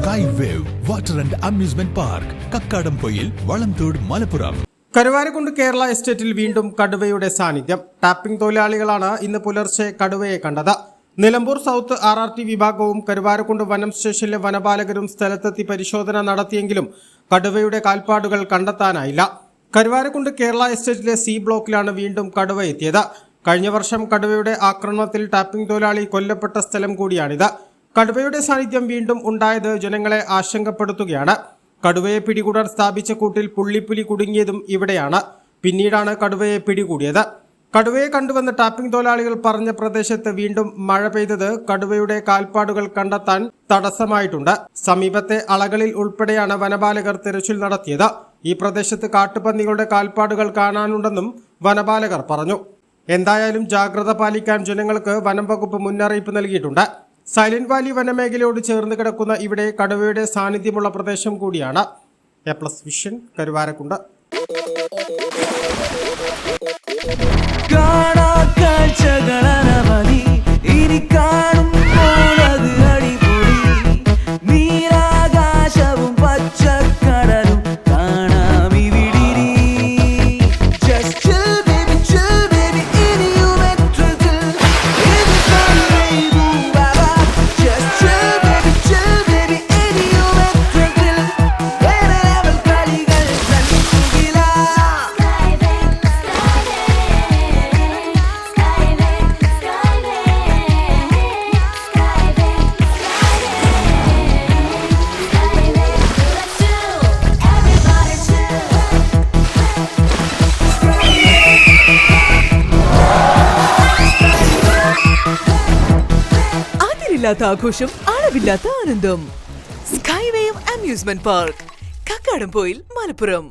Sky wave water and amusement park Kakkadampoyil Valamthode Malappuram. Karuvarakundu Kerala എസ്റ്റേറ്റിൽ വീണ്ടും കടുവയുടെ സാന്നിധ്യം. ടാപ്പിംഗ് തൊഴിലാളികളാണ് ഇന്ന് പുലർച്ചെ കടുവയെ കണ്ടത്. നിലമ്പൂർ സൗത്ത് RRT വിഭാഗവും കരുവാരക്കുണ്ട് വനം സ്റ്റേഷനിലെ വനപാലകരും സ്ഥലത്തെത്തി പരിശോധന നടത്തിയെങ്കിലും കടുവയുടെ കാൽപ്പാടുകൾ കണ്ടെത്താനായില്ല. കരുവാരക്കുണ്ട് കേരള എസ്റ്റേറ്റിലെ C ബ്ലോക്കിലാണ് വീണ്ടും കടുവ എത്തിയത്. കഴിഞ്ഞ വർഷം കടുവയുടെ ആക്രമണത്തിൽ ടാപ്പിംഗ് തൊഴിലാളി കൊല്ലപ്പെട്ട സ്ഥലം കൂടിയാണിത്. കടുവയുടെ സാന്നിധ്യം വീണ്ടും ഉണ്ടായത് ജനങ്ങളെ ആശങ്കപ്പെടുത്തുകയാണ്. കടുവയെ പിടികൂടാൻ സ്ഥാപിച്ച കൂട്ടിൽ പുള്ളിപ്പുലി കുടുങ്ങിയതും ഇവിടെയാണ്. പിന്നീടാണ് കടുവയെ പിടികൂടിയത്. കടുവയെ കണ്ടുവന്ന ടാപ്പിംഗ് തൊഴിലാളികൾ പറഞ്ഞ പ്രദേശത്ത് വീണ്ടും മഴ പെയ്തത് കടുവയുടെ കാൽപ്പാടുകൾ കണ്ടെത്താൻ തടസ്സമായിട്ടുണ്ട്. സമീപത്തെ അളകളിൽ ഉൾപ്പെടെയാണ് വനപാലകർ തിരച്ചിൽ നടത്തിയത്. ഈ പ്രദേശത്ത് കാട്ടുപന്നികളുടെ കാൽപ്പാടുകൾ കാണാനുണ്ടെന്നും വനപാലകർ പറഞ്ഞു. എന്തായാലും ജാഗ്രത പാലിക്കാൻ ജനങ്ങൾക്ക് വനം വകുപ്പ് മുന്നറിയിപ്പ് നൽകിയിട്ടുണ്ട്. സൈലന്റ് വാലി വനമേഖലയോട് ചേർന്ന് കിടക്കുന്ന ഇവിടെ കടുവയുടെ സാന്നിധ്യമുള്ള പ്രദേശം കൂടിയാണ്. A+ vision Karuvarakundu. ആഘോഷം, അളവില്ലാത്ത ആനന്ദം. Skywave amusement park, Kakkadampoyil, Malappuram.